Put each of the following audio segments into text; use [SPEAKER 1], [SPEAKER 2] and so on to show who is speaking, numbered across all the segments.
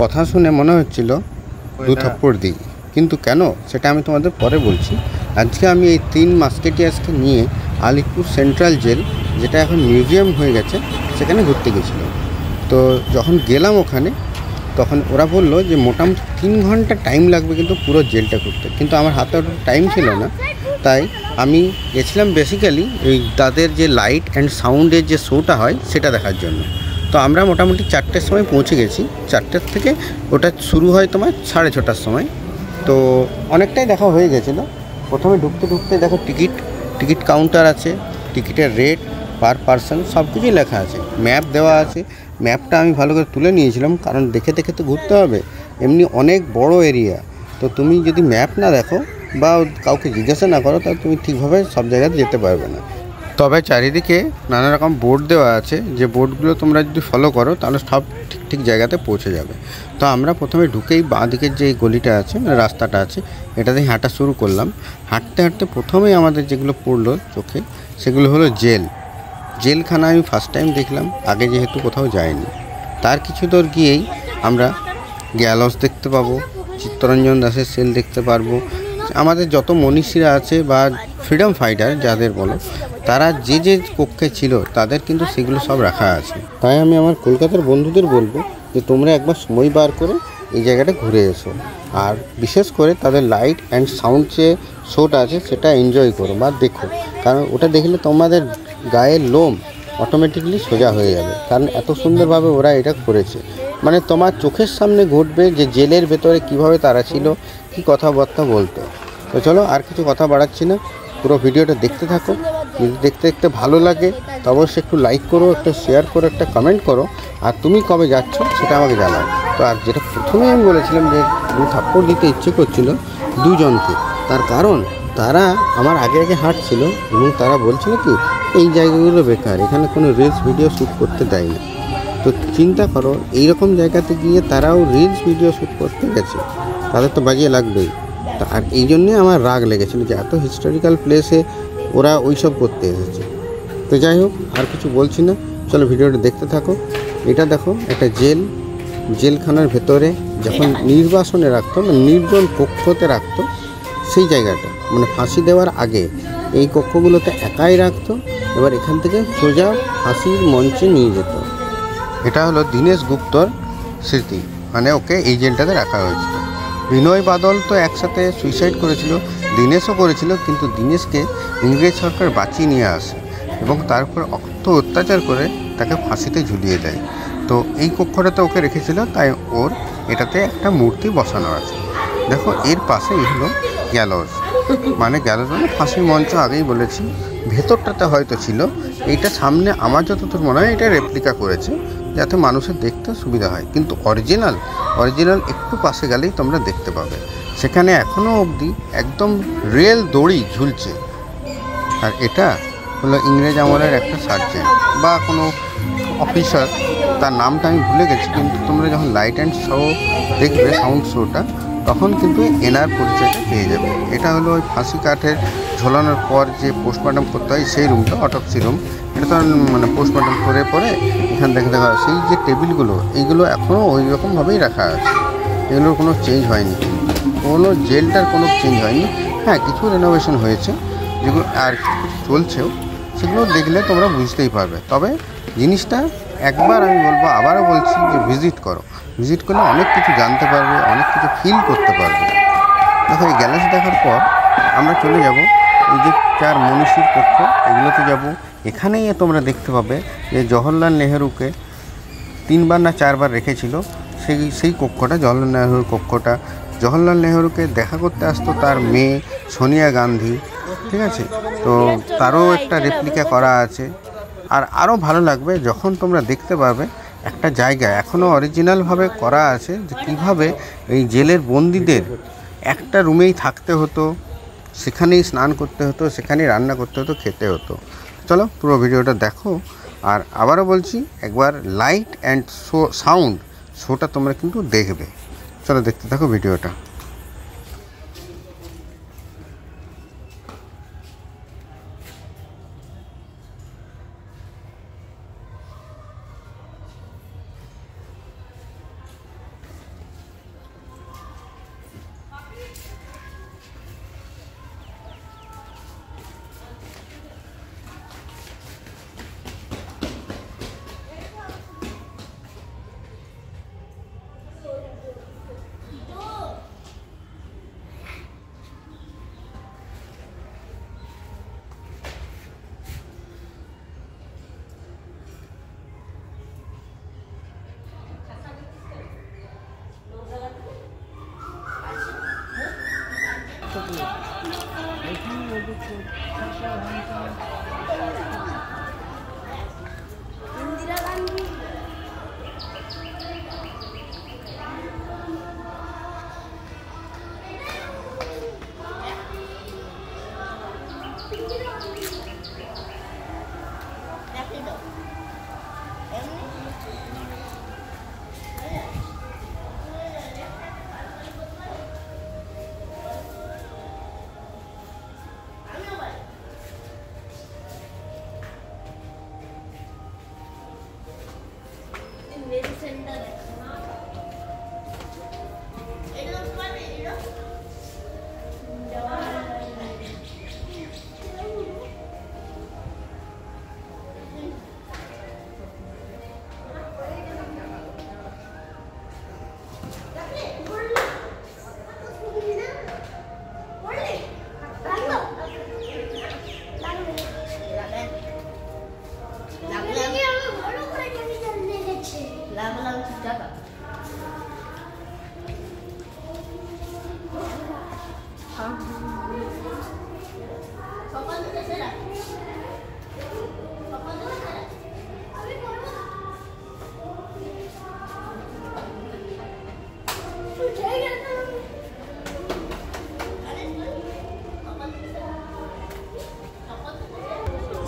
[SPEAKER 1] কথা শুনে মনে হচ্ছিল দু থাপ্পড় দিই, কিন্তু কেন সেটা আমি তোমাদের পরে বলছি। আজকে আমি এই 3 মাস্কেটিয়ার্সকে নিয়ে আলিপুর সেন্ট্রাল জেল, যেটা এখন মিউজিয়াম হয়ে গেছে, সেখানে ঘুরতে গেছিলাম। তো যখন গেলাম ওখানে, তখন ওরা বললো যে মোটামুটি 3 ঘন্টা টাইম লাগবে কিন্তু পুরো জেলটা ঘুরতে, কিন্তু আমার হাতে ওটা টাইম ছিল না। তাই আমি গেছিলাম বেসিক্যালি এই তাদের যে লাইট অ্যান্ড সাউন্ডের যে শোটা হয় সেটা দেখার জন্য। তো আমরা মোটামুটি 4টের সময় পৌঁছে গেছি। 4টের থেকে ওটা শুরু হয় তোমার 6:30টার সময়। তো অনেকটাই দেখা হয়ে গেছিলো। প্রথমে ঢুকতে ঢুকতে দেখো টিকিট কাউন্টার আছে, টিকিটের রেট পার পারসন সব কিছুই লেখা আছে, ম্যাপ দেওয়া আছে। ম্যাপটা আমি ভালো করে তুলে নিয়েছিলাম, কারণ দেখে দেখে তো ঘুরতে হবে। এমনি অনেক বড় এরিয়া, তো তুমি যদি ম্যাপ না দেখো বা কাউকে জিজ্ঞাসা না করো, তাহলে তুমি ঠিকভাবে সব জায়গাতে যেতে পারবে না। তবে চারিদিকে নানা রকম বোর্ড দেওয়া আছে, যে বোর্ডগুলো তোমরা যদি ফলো করো তাহলে সব ঠিক জায়গাতে পৌঁছে যাবে। তো আমরা প্রথমে ঢুকেই বাঁ দিকের যে গলিটা আছে, মানে রাস্তাটা আছে, এটাতে হাঁটা শুরু করলাম। হাঁটতে হাঁটতে প্রথমেই আমাদের যেগুলো পড়লো চোখে, সেগুলো হলো জেলখানা। আমি ফার্স্ট টাইম দেখলাম, আগে যেহেতু কোথাও যায়নি। তার কিছু দূর গিয়েই আমরা গ্যালোস দেখতে পাবো, চিত্তরঞ্জন দাসের সেল দেখতে পারবো। আমাদের যত মনীষীরা আছে বা ফ্রিডম ফাইটার যাদের বলো, তারা যে যে কক্ষে ছিল তাদের কিন্তু সেগুলো সব রাখা আছে। তাই আমি আমার কলকাতার বন্ধুদের বলবো যে তোমরা একবার সময় বার করে এই জায়গাটা ঘুরে এসো, আর বিশেষ করে তাদের লাইট অ্যান্ড সাউন্ড যে শোটা আছে সেটা এনজয় করো বা দেখো, কারণ ওটা দেখলে তোমাদের গায়ের লোম অটোমেটিকলি সোজা হয়ে যাবে, কারণ এত সুন্দরভাবে ওরা এটা করেছে। মানে তোমার চোখের সামনে ঘটবে যে জেলের ভেতরে কিভাবে তারা ছিল, কি কথাবার্তা বলতো। তো চলো আর কিছু কথা বাড়াচ্ছি না, পুরো ভিডিওটা দেখতে থাকো। যদি দেখতে দেখতে ভালো লাগে তো অবশ্যই একটু লাইক করো, একটা শেয়ার করো, একটা কমেন্ট করো, আর তুমি কবে যাচ্ছ সেটা আমাকে জানাও। তো আর যেটা প্রথমেই আমি বলেছিলাম যে আমি থাপ্পড় দিতে ইচ্ছে করছিল দুজনকে, তার কারণ তারা আমার আগে আগে হাঁটছিল এবং তারা বলছিল কি এই জায়গাগুলো বেকার, এখানে কোনো রিলস ভিডিও শ্যুট করতে দেয় না। তো চিন্তা করো, এইরকম জায়গাতে গিয়ে তারাও রিলস ভিডিও শ্যুট করতে গেছে, তাদের তো বাজিয়ে লাগবেই। তা আর এই জন্যে আমার রাগ লেগেছিলো যে এত হিস্টোরিক্যাল প্লেসে ওরা ওইসব করতে এসেছে। তো যাই হোক, আর কিছু বলছি না, চলো ভিডিওটা দেখতে থাকো। এটা দেখো একটা জেলখানার ভেতরে যখন নির্বাসনে রাখতো, মানে নির্জন কক্ষতে রাখতো, সেই জায়গাটা মানে ফাঁসি দেওয়ার আগে এই কক্ষগুলোতে একাই রাখতো। এবার এখান থেকে সোজা ফাঁসির মঞ্চে নিয়ে যেত। এটা হলো দীনেশ গুপ্তর স্মৃতি, মানে ওকে এই জেলটাতে রাখা হয়েছিল। বিনয় বাদল তো একসাথে সুইসাইড করেছিল, দীনেশও করেছিল, কিন্তু দীনেশকে ইংরেজ সরকার বাঁচিয়ে নিয়ে আসে এবং তারপর অকথ্য অত্যাচার করে তাকে ফাঁসিতে ঝুলিয়ে দেয়। তো এই কক্ষটাতে ওকে রেখেছিল, তাই ওর এটাতে একটা মূর্তি বসানো আছে। দেখো এর পাশেই হলো গ্যালোস, মানে ফাঁসির মঞ্চ, আগেই বলেছি। ভেতরটাতে হয়তো ছিল, এইটা সামনে আমার যতদূর মনে হয় এটা রেপ্লিকা করেছে যাতে মানুষের দেখতে সুবিধা হয়, কিন্তু অরিজিনাল একটু পাশে গেলেই তোমরা দেখতে পাবে। সেখানে এখনও অবধি একদম রেল দড়ি ঝুলছে। আর এটা হলো ইংরেজ আমলের একটা সার্জেন্ট বা কোনো অফিসার, তার নামটা আমি ভুলে গেছি, কিন্তু তোমরা যখন লাইট অ্যান্ড শো দেখবে, সাউন্ড শোটা, তখন কিন্তু এনার পরিচয়টা পেয়ে যাবে। এটা হলো ওই ফাঁসি কাঠের ঝোলানোর পর যে পোস্টমর্টম করতে হয় সেই রুমটা, অটপসি রুম। এটা তো মানে পোস্টমর্টম করে পরে এখান থেকে দেখা সেই যে টেবিলগুলো, এইগুলো এখনও ওই রকমভাবেই রাখা আছে, এগুলোর কোনো চেঞ্জ হয়নি, কোনো জেলটার কোনো চেঞ্জ হয়নি। হ্যাঁ, কিছু রেনোভেশন হয়েছে, যেগুলো আর কিছু চলছেও, সেগুলো দেখলে তোমরা বুঝতেই পারবে। তবে জিনিসটা একবার আমি বলবো, আবারও বলছি যে ভিজিট করলে অনেক কিছু জানতে পারবে, অনেক কিছু ফিল করতে পারবে। দেখো এই গ্যালারি দেখার পর আমরা চলে যাব এই যে 4 মনীষীর কক্ষ, এগুলোতে যাব। এখানেই তোমরা দেখতে পাবে যে জওহরলাল নেহেরুকে 3বার না 4বার রেখেছিল, সেই কক্ষটা জওহরলাল নেহেরুর কক্ষটা। জওহরলাল নেহেরুকে দেখা করতে আসতো তার মেয়ে সোনিয়া গান্ধী, ঠিক আছে? তো তারও একটা রেপ্লিকা করা আছে। আর আরও ভালো লাগবে যখন তোমরা দেখতে পাবে একটা জায়গা এখনও অরিজিনালভাবে করা আছে, যে কীভাবে এই জেলের বন্দীদের একটা রুমেই থাকতে হতো, সেখানেই স্নান করতে হতো, সেখানেই রান্না করতে হতো, খেতে হতো। চলো পুরো ভিডিওটা দেখো। আর আবারও বলছি, একবার লাইট অ্যান্ড সাউন্ড শোটা তোমরা কিন্তু দেখবে। চলো দেখতে থাকো ভিডিওটা।
[SPEAKER 2] इंदिरा गांधी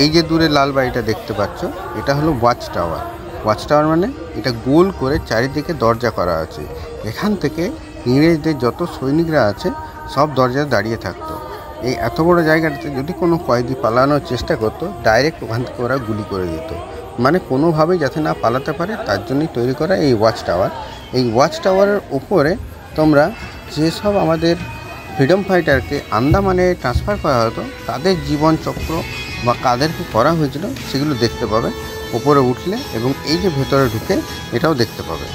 [SPEAKER 1] এই যে দূরে লাল বাড়িটা দেখতে পাচ্ছ, এটা হলো ওয়াচ টাওয়ার। ওয়াচ টাওয়ার মানে এটা গোল করে চারিদিকে দরজা করা আছে। এখান থেকে ইংরেজদের যত সৈনিকরা আছে সব দরজায় দাঁড়িয়ে থাকতো। এই এত বড় জায়গাটাতে যদি কোনো কয়েদি পালানোর চেষ্টা করতো, ডাইরেক্ট ওখান থেকে ওরা গুলি করে দিত। মানে কোনোভাবেই যাতে না পালাতে পারে তার জন্যই তৈরি করা এই ওয়াচ টাওয়ার। এই ওয়াচ টাওয়ারের উপরে তোমরা যেসব আমাদের ফ্রিডম ফাইটারকে আন্দামানে ট্রান্সফার করা হতো তাদের জীবনচক্র বা কাদেরকে করা হয়েছিল সেগুলো দেখতে পাবে উপরে উঠলে, এবং এই যে ভেতরে ঢুকে এটাও দেখতে পাবে।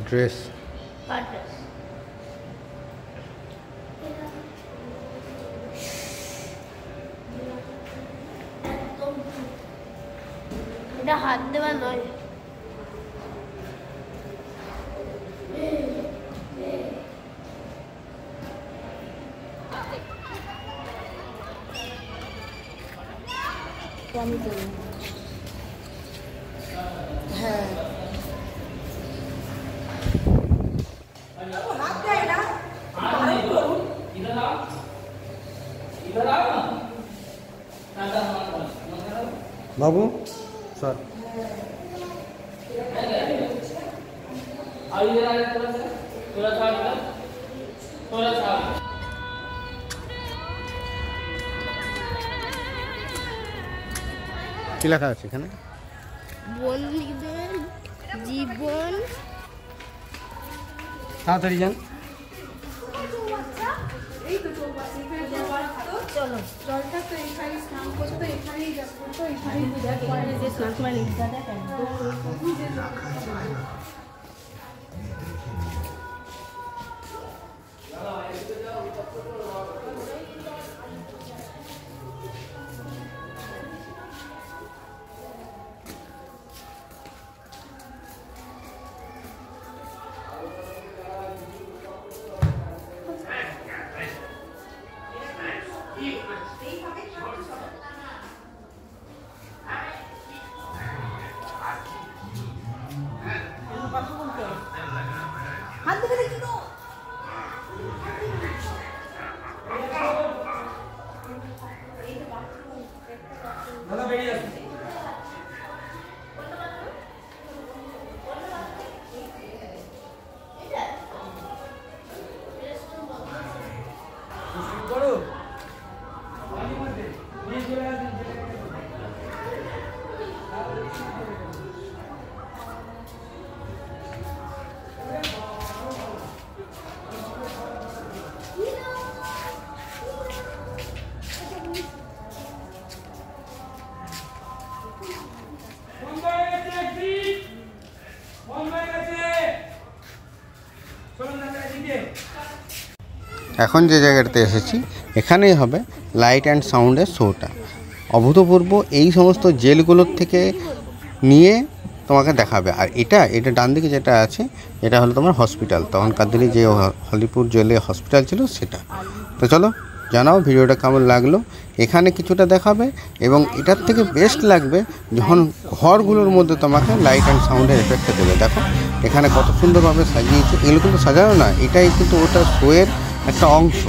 [SPEAKER 1] ড্রেস
[SPEAKER 2] এটা হাত দেওয়া নয়। হ্যাঁ
[SPEAKER 1] বাবু স্যার কি লেখা আছে এখানে?
[SPEAKER 2] বন্দীদের জীবন।
[SPEAKER 1] তাড়াতাড়ি যান।
[SPEAKER 2] চলো জলটা তো এখানে স্নান করছো, তো এখানেই যাবো, তো এখানেই পরে যে স্নান করে নিতে দেখেন।
[SPEAKER 1] এখন যে জায়গাটাতে এসেছি এখানেই হবে লাইট অ্যান্ড সাউন্ডের শোটা। অভূতপূর্ব এই সমস্ত জেলগুলোর থেকে নিয়ে তোমাকে দেখাবে। আর এটা ডান দিকে যেটা আছে এটা হলো তোমার হসপিটাল, তখনকার দিনে যে হলিপুর জেলে হসপিটাল ছিল সেটা। তো চলো জানাও ভিডিওটা কেমন লাগলো। এখানে কিছুটা দেখাবে এবং এটার থেকে বেস্ট লাগবে যখন ঘরগুলোর মধ্যে তোমাকে লাইট অ্যান্ড সাউন্ডের এফেক্টটা দেবে। দেখো এখানে কত সুন্দরভাবে সাজিয়েছে, এগুলো কিন্তু সাজানো না, এটাই কিন্তু ওটা শোয়ের একটা অংশ।